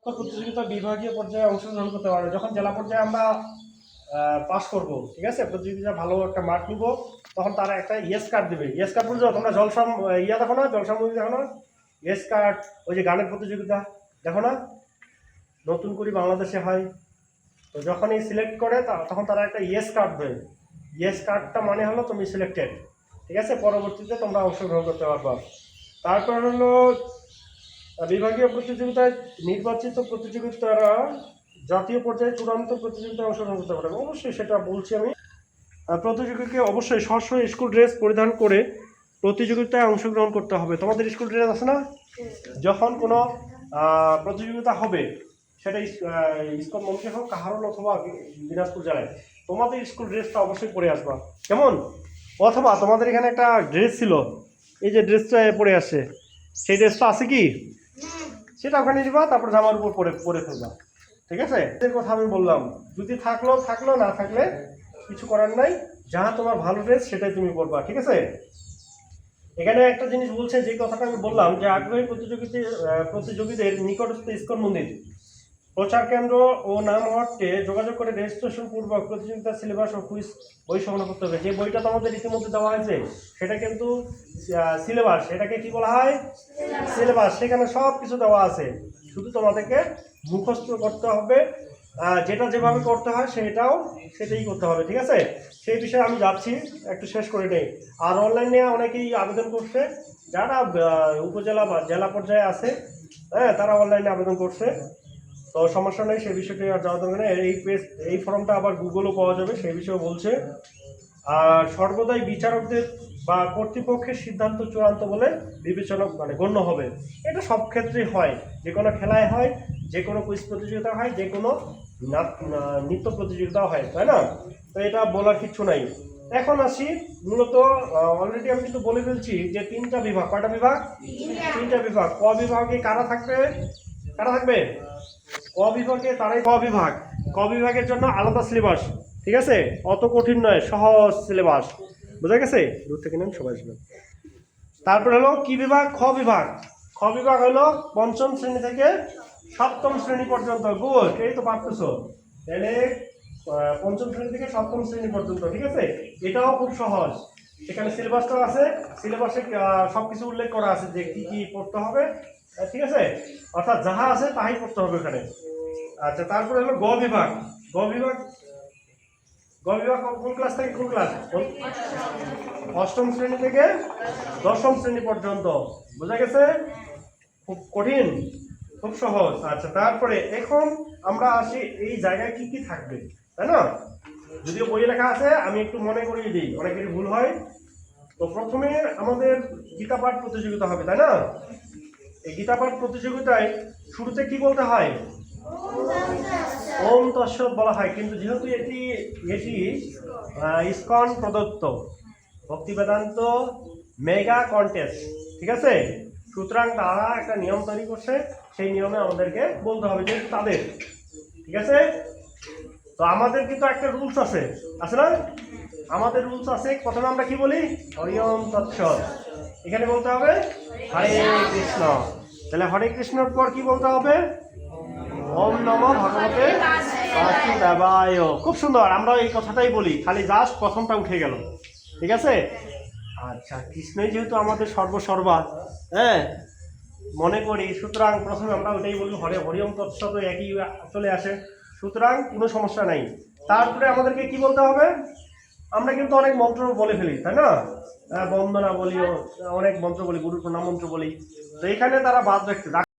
প্রতিযোগিতা বিভাগীয় পর্যায়ে অংশগ্রহণ করতে পারবে। যখন জেলা পর্যায়ে আমরা পাস করব, ঠিক আছে, প্রতিযোগিতা ভালো একটা মার্ক নিব, তখন তারা একটা ইয়েস কার্ড দেবে। ইয়েস কার্ড বলছো তোমরা জলসাম দেখো না, জলসাম মুভি দেখো না, ইয়েস কার্ড, ওই যে গানের প্রতিযোগিতা দেখো না, নতুন করে বাংলাদেশে হয়। তো যখনই সিলেক্ট করে তখন তারা একটা ইয়েস কার্ড দেয়। ইয়েস কার্ডটা মানে হলো তুমি সিলেক্টেড, ঠিক আছে, পরবর্তীতে তোমরা অংশগ্রহণ করতে পারবা। তারপর হলো বিভাগীয় প্রতিযোগিতায় নির্বাচিত প্রতিযোগিতারা জাতীয় পর্যায়ে চূড়ান্ত প্রতিযোগিতায় অংশগ্রহণ করতে পারবে। অবশ্যই সেটা বলছি আমি। প্রতিযোগীকে অবশ্যই স্ব স্কুল ড্রেস পরিধান করে প্রতিযোগিতায় অংশগ্রহণ করতে হবে। তোমাদের স্কুল ড্রেস আছে না? যখন কোনো প্রতিযোগিতা হবে, সেটা ইসকন মঞ্চে হোক, কাহারল অথবা দিনাজপুর জেলায়, তোমাদের স্কুল ড্রেসটা অবশ্যই পরে আসবা, কেমন? অথবা তোমাদের এখানে একটা ড্রেস ছিল, এই যে ড্রেসটা পরে আসছে, সেই ড্রেসটা আছে কি? সেটা ওখানে নিবা, তারপর জামার উপর পরে ফেলবা, ঠিক আছে? এর কথা আমি বললাম, যদি থাকলো, না থাকলে কিছু করার নাই। যাহা তোমার ভালো ড্রেস সেটাই তুমি পরবা, ঠিক আছে? এখানে একটা জিনিস বলছে, যে কথাটা আমি বললাম, যে আগ্রহী প্রতিযোগীদের নিকটস্থ ইসকন মন্দির, প্রচার কেন্দ্র ও নামহট্টে যোগাযোগ করে রেজিস্ট্রেশন পূর্বক প্রতিযোগিতার সিলেবাস ও কুইজ বই সংগ্রহ করতে হবে। যে বইটা তোমাদের ইতিমধ্যে দেওয়া হয়েছে সেটা কিন্তু সিলেবাস, এটাকে কি বলা হয়? সিলেবাস। সেখানে সব কিছু দেওয়া আছে, শুধু তোমাদেরকে মুখস্থ করতে হবে। যেটা যেভাবে করতে হয় সেটাই করতে হবে, ঠিক আছে? সেই বিষয়ে আমি যাচ্ছি, একটু শেষ করে নেই। আর অনলাইনে অনেকেই আবেদন করছে, যারা উপজেলা বা জেলা পর্যায়ে আছে, হ্যাঁ, তারা অনলাইনে আবেদন করছে। তো সমস্যা নেই, সেই বিষয়টি আর যাওয়া দরকার নেই। এই ফর্মটা আবার গুগলও পাওয়া যাবে, সেই বিষয়েও বলছে। আর সর্বদাই বিচারকদের বা কর্তৃপক্ষের সিদ্ধান্ত চূড়ান্ত বলে বিবেচনা গণ্য হবে। এটা সব ক্ষেত্রেই হয়, যে কোনো খেলায় হয়, যে কোনো কুইজ প্রতিযোগিতা হয়, যে কোনো নৃত্য প্রতিযোগিতাও হয়, তাই না? তো এটা বলার কিছু নাই। এখন আসি মূলত, অলরেডি আমি কিন্তু বলে ফেলছি যে তিনটা বিভাগ। কয়টা বিভাগ? তিনটা বিভাগ। ক বিভাগে কারা থাকবে? ক বিভাগে তারাই ক বিভাগের জন্য আলাদা সিলেবাস, ঠিক আছে? অত কঠিন নয়, সহজ সিলেবাস, বোঝা গেছে? দূর থেকে নেন সবাই ছিল। তারপর হলো কি বিভাগ? খ বিভাগ। খ বিভাগ হলো পঞ্চম শ্রেণী থেকে সপ্তম শ্রেণী পর্যন্ত। গুড, এই তো পারতেছো। তাহলে পঞ্চম শ্রেণী থেকে সপ্তম শ্রেণী পর্যন্ত, ঠিক আছে? এটাও খুব সহজ। এখানে সিলেবাসটাও আছে, সিলেবাসে সবকিছু উল্লেখ করা আছে যে কি কি পড়তে হবে, ঠিক আছে? অর্থাৎ যাহা আছে তাই পড়তে হবে ওখানে। আচ্ছা, তারপরে হলো গ বিভাগ। গ বিভাগ কোন ক্লাস থেকে কোন ক্লাস? অষ্টম শ্রেণী থেকে দশম শ্রেণী পর্যন্ত, বোঝা গেছে? খুব কঠিন, খুব সহজ। আচ্ছা, তারপরে এখন আমরা আসি এই জায়গায় কি কি থাকবে, তাই না? যদিও বই লেখা আছে, আমি একটু মনে করিয়ে দিই, অনেকেরই ভুল হয়। তো প্রথমে আমাদের গীতা পাঠ প্রতিযোগিতা হবে, তাই না? এই গীতা পাঠ প্রতিযোগিতায় শুরুতে কি বলতে হয়? ওম তৎসৎ বলা হয়। কিন্তু যেহেতু এটি ইসকন প্রদত্ত ভক্তি বেদান্ত মেগা কন্টেস্ট, ঠিক আছে, সুতরাং তারা একটা নিয়ম তৈরি করছে, সেই নিয়মে আমাদেরকে বলতে হবে যে তাদের, ঠিক আছে? তো আমাদের কিন্তু একটা রুলস আছে না? আমাদের রুলস আছে। প্রথমে আমরা কি বলি? হরি ওম তৎসৎ। এখানে বলতে হবে হরে কৃষ্ণ। তাহলে হরে কৃষ্ণর পর কি বলতে হবে? ওম নমো ভগবতে বাসুদেবায়। খুব সুন্দর, আমরা এই কথাটাই বলি, খালি জাস্ট প্রথমটা উঠে গেল, ঠিক আছে? আচ্ছা, কৃষ্ণই যেহেতু আমাদের সর্বসর্বা, হ্যাঁ, মনে করি, সুতরাং প্রথমে আমরা ওইটাই বলি, হরি ওম তৎসৎ, একই চলে আসে, সুতরাং কোনো সমস্যা নাই। তারপরে আমাদেরকে কি বলতে হবে? আমরা কিন্তু অনেক মন্ত্র বলে ফেলি, তাই না? বন্দনা বলি, অনেক মন্ত্র বলি, গুরুর প্রণাম মন্ত্র বলি। তো এখানে তারা বাদ রাখতে